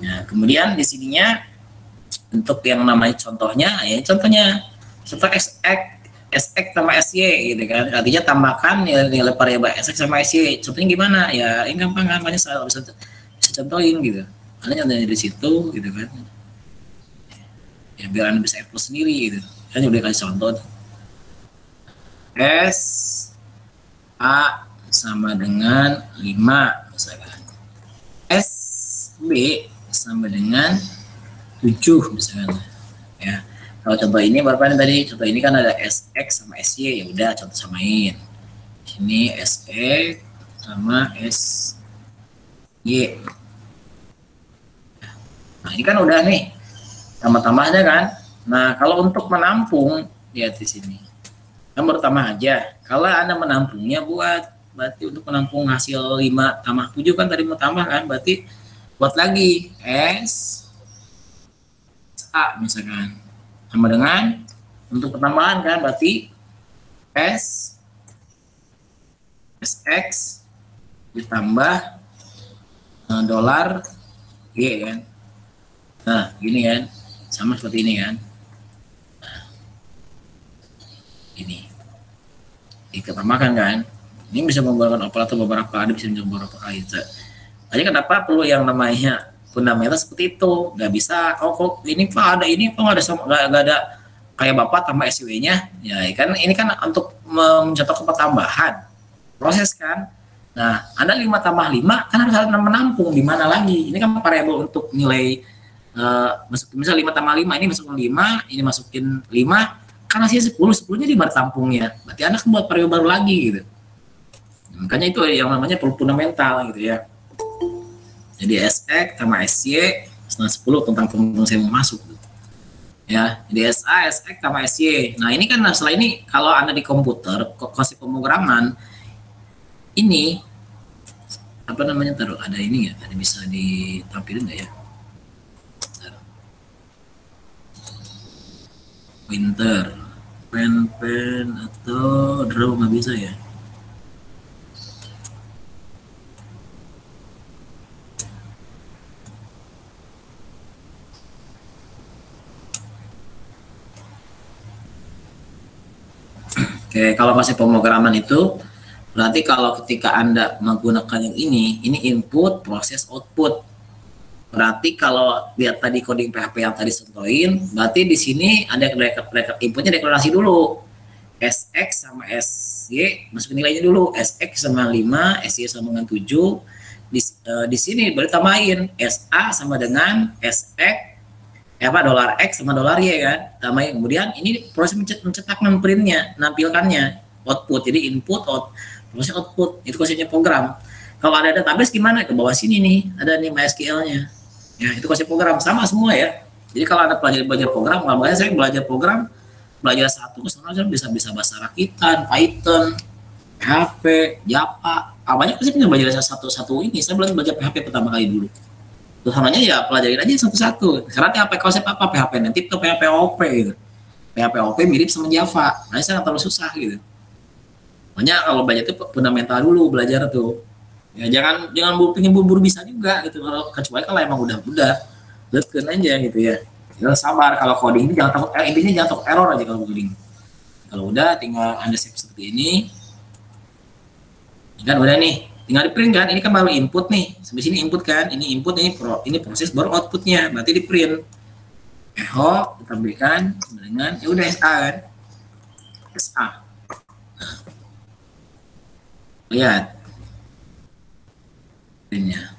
S1: Nah, kemudian di sininya untuk yang namanya contohnya, ya contohnya contoh SX sama SY gitu kan, artinya tambahkan nilai variabel SX sama SY. Contohnya gimana ya, ini gampang kan, banyak saya bisa contohin gitu, Anda contohnya dari situ gitu kan ya, biar Anda bisa explore sendiri gitu kan. Udah kasih contoh tuh. S A sama dengan 5 misalkan, S B sama dengan 7 misalkan ya. Kalau contoh ini berapa nih tadi? Contoh ini kan ada SX sama SY, ya udah contoh samain. Ini SX sama SY. Nah, ini kan udah nih tambah-tambahnya kan. Nah, kalau untuk menampung lihat di sini. Kan baru tambah aja. Kalau Anda menampungnya berarti untuk menampung hasil 5 tambah 7 kan tadi mau tambah kan, berarti buat lagi S A misalkan sama dengan untuk pertambahan kan, berarti SX ditambah dolar Y kan. Nah gini kan, sama seperti ini kan. Nah, ini diketambahkan kan. Ini bisa menggunakan operator beberapa kali, bisa beberapa kali. Jadi kenapa perlu yang namanya fundamental seperti itu? Nggak bisa, oh kok ini Pak ada ini, kok nggak ada kayak Bapak tambah SW-nya? Ya kan ini kan untuk mencontohkan pertambahan proses kan. Nah, Anda 5 tambah 5 kan harus menampung di mana lagi? Ini kan variabel untuk nilai misal 5 tambah 5, ini masukin 5, ini masukin 5, kan hasilnya 10, 10-nya di mana tampungnya? Berarti Anda kan buat variabel baru lagi gitu. Makanya itu yang namanya fundamental gitu ya. Jadi SX sama SY setengah 10 tentang pembunuh saya mau masuk. Ya, jadi SA, SX sama SY. Nah ini kan setelah ini kalau Anda di komputer, konsep pemrograman, ini apa namanya, taruh ada ini ya, ada bisa ditampilin nggak ya? Printer, pen atau draw nggak bisa ya? Oke, kalau masih pemrograman itu berarti kalau ketika Anda menggunakan yang ini input, proses, output. Berarti kalau lihat tadi coding PHP yang tadi sentuhin, berarti di sini ada inputnya deklarasi dulu. SX sama SY masukin nilainya dulu. SX sama 5, SY sama dengan 7. Di sini baru tambahin SA sama dengan SX dolar X sama dolar Y kan, tambahin. Kemudian ini proses mencetak memprintnya, nampilkannya, output. Jadi input, proses output, itu konsepnya program. Kalau ada database gimana? Ke bawah sini nih, ada nih MySQL-nya. Ya, itu konsep program sama semua ya. Jadi kalau ada belajar program, makanya saya belajar program, belajar satu keseluruhan bisa bahasa Rakitan, Python, PHP, Java. Banyak sih belajar satu-satu ini. Saya belum belajar PHP pertama kali dulu. Terus namanya ya pelajarin aja satu-satu. Sekarang apa konsep apa PHP native atau PHP OP gitu. PHP OP mirip sama Java. Nah, saya nggak terlalu susah gitu. Makanya kalau belajar itu fundamental dulu belajar tuh. Ya jangan buru-buru bisa juga gitu. Kalau kecuali kalau emang udah deken aja gitu ya. Jangan sabar kalau coding ini jangan takut, intinya jangan takut error aja kalau coding. Kalau udah tinggal Anda save seperti ini. Kan udah nih. Tinggal di print kan, ini kan baru input nih. Sampai sini input kan, ini input, ini proses baru outputnya, berarti di print. Echo ditampilkan dengan ya udah SA kan, SA. Nah, lihat printnya.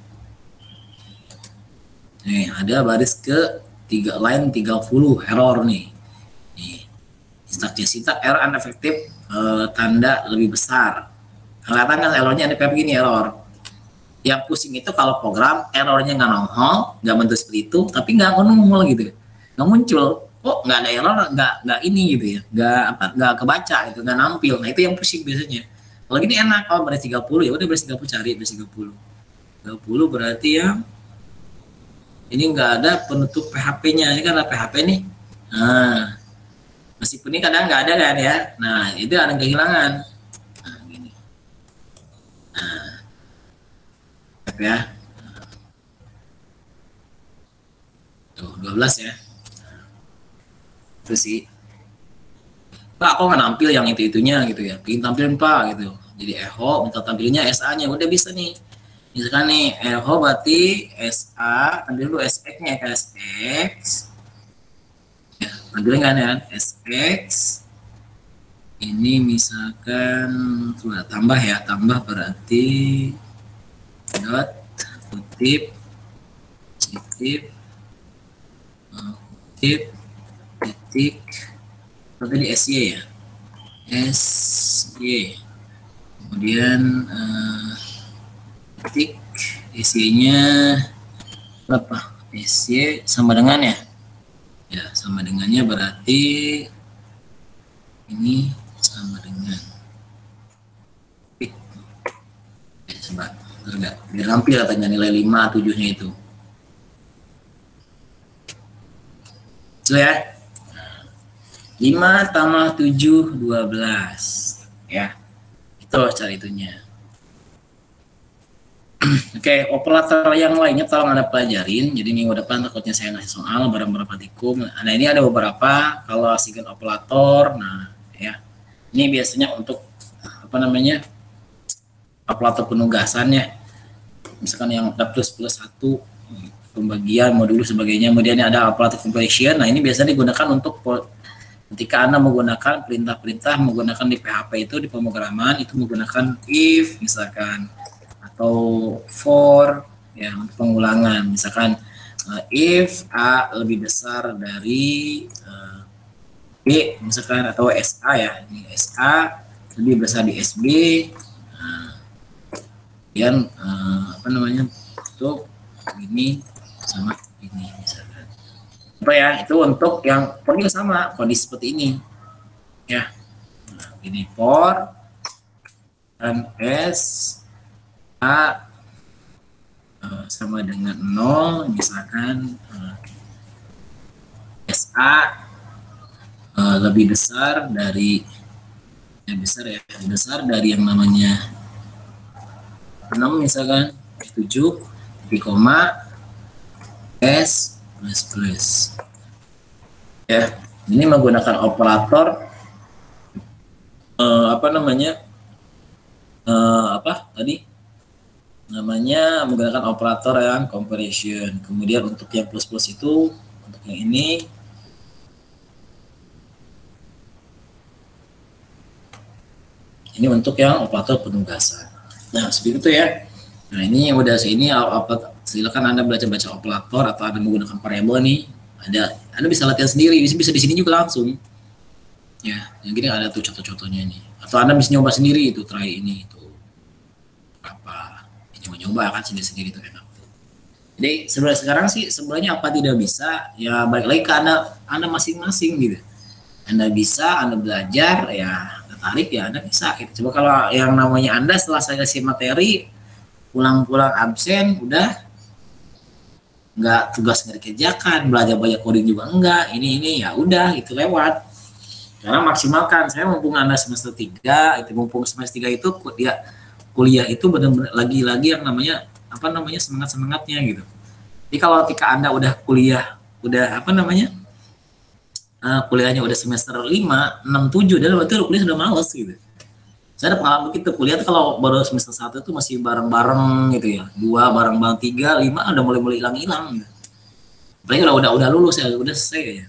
S1: Nih ada baris ke line 30 error nih. Nih sintak error uneffective, tanda lebih besar. Kelihatan kan errornya ada kayak begini error. Yang pusing itu kalau program errornya nggak nongol, nggak bentuk seperti itu, tapi nggak nongol gitu, nggak muncul. Kok nggak ada error, nggak ini gitu ya, nggak kebaca itu, nggak nampil. Nah itu yang pusing biasanya. Kalau gini enak, kalau baris 30 ya udah baris 30 cari baris 30. 30 berarti yang ini nggak ada penutup PHP-nya. Ini kan ada PHP nih. Nah, meskipun ini kadang nggak ada kan ya. Nah, itu ada kehilangan. Nah, gini. Nah, ya. Tuh, 12 ya. Itu sih. Pak, kok nggak nampil yang itu-itunya gitu ya. Bikin tampilin Pak gitu. Jadi echo, minta tampilinnya SA-nya. Udah bisa nih. Misalkan nih, echo berarti SA, ambil dulu SX-nya ke SX. Ya, ambilin kan ya, SX. Ini misalkan sudah tambah ya, tambah berarti dot kutip kutip kutip titik berarti di SY ya, SY, kemudian titik SY-nya berapa? SY sama dengan ya, ya sama dengannya berarti ini sama dengan coba enggak biar rampil katanya nilai 5 7-nya itu. Itu ya. 5 tambah 7 12 ya. Itu cara itunya. Oke, operator yang lainnya tolong Anda pelajarin. Jadi minggu depan takutnya saya ngasih soal barang-barang praktikum. Nah, ini ada beberapa kalau asingkan operator. Nah, ya. Ini biasanya untuk apa namanya? Operator penugasannya. Misalkan yang plus plus 1 pembagian modul sebagainya. Kemudian ada operator completion. Nah, ini biasa digunakan untuk ketika Anda menggunakan perintah-perintah menggunakan di PHP itu di pemrograman itu menggunakan if misalkan atau for ya untuk pengulangan misalkan if A lebih besar dari B misalkan atau SA ya ini SA lebih besar di SB kemudian apa namanya untuk ini sama ini misalkan apa ya itu untuk yang for sama kondisi seperti ini ya nah, ini for dan S A sama dengan 0 misalkan SA lebih besar dari yang besar ya lebih besar dari yang namanya 6 misalkan 7 di koma S plus ya ini menggunakan operator apa namanya apa tadi namanya menggunakan operator yang comparison. Kemudian untuk yang plus-plus itu untuk yang ini untuk yang operator penugasan. Nah seperti itu ya. Nah ini udah ini silakan Anda baca-baca operator atau Anda menggunakan variabel nih. Anda bisa latihan sendiri, bisa di sini juga langsung. Ya, yang gini ada tuh contoh-contohnya nih. Atau Anda bisa nyoba sendiri itu try ini itu apa nyoba kan sendiri-sendiri itu enak. Jadi sekarang sih sebenarnya apa tidak bisa ya balik lagi ke Anda masing-masing gitu. Anda bisa, Anda belajar ya tertarik ya Anda bisa. Gitu. Coba kalau yang namanya Anda setelah saya kasih materi pulang-pulang absen udah nggak tugas nggak dikerjakan, belajar banyak coding juga enggak, ini ya udah itu lewat. Karena maksimalkan, saya mumpung Anda semester 3, itu mumpung semester 3 itu kuliah itu benar-benar lagi-lagi yang namanya apa namanya semangat-semangatnya gitu. Jadi kalau ketika Anda udah kuliah, udah apa namanya kuliahnya udah semester 5, 6, 7, dan berarti kuliah sudah males gitu. Saya ada pengalaman begitu, kuliah tuh kalau baru semester 1 itu masih bareng-bareng gitu ya, 2 bareng-bareng, 3, 5 udah mulai hilang-hilang gitu. Apalagi udah lulus ya, udah selesai ya.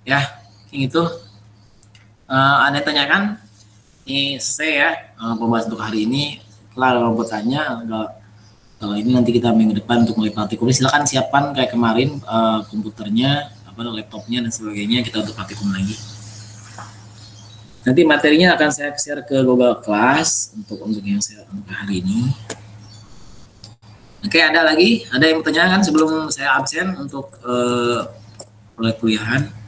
S1: Ya, gitu. Anda tanyakan, ini selesai ya pembahasan untuk hari ini. Kalau bertanya, kalau ini nanti kita minggu depan untuk mulai praktikum, silakan siapkan kayak kemarin komputernya, laptopnya dan sebagainya kita untuk praktikum lagi. Nanti materinya akan saya share ke Google Class untuk yang saya untuk hari ini. Oke, ada lagi? Ada yang bertanya kan sebelum saya absen untuk kuliahan?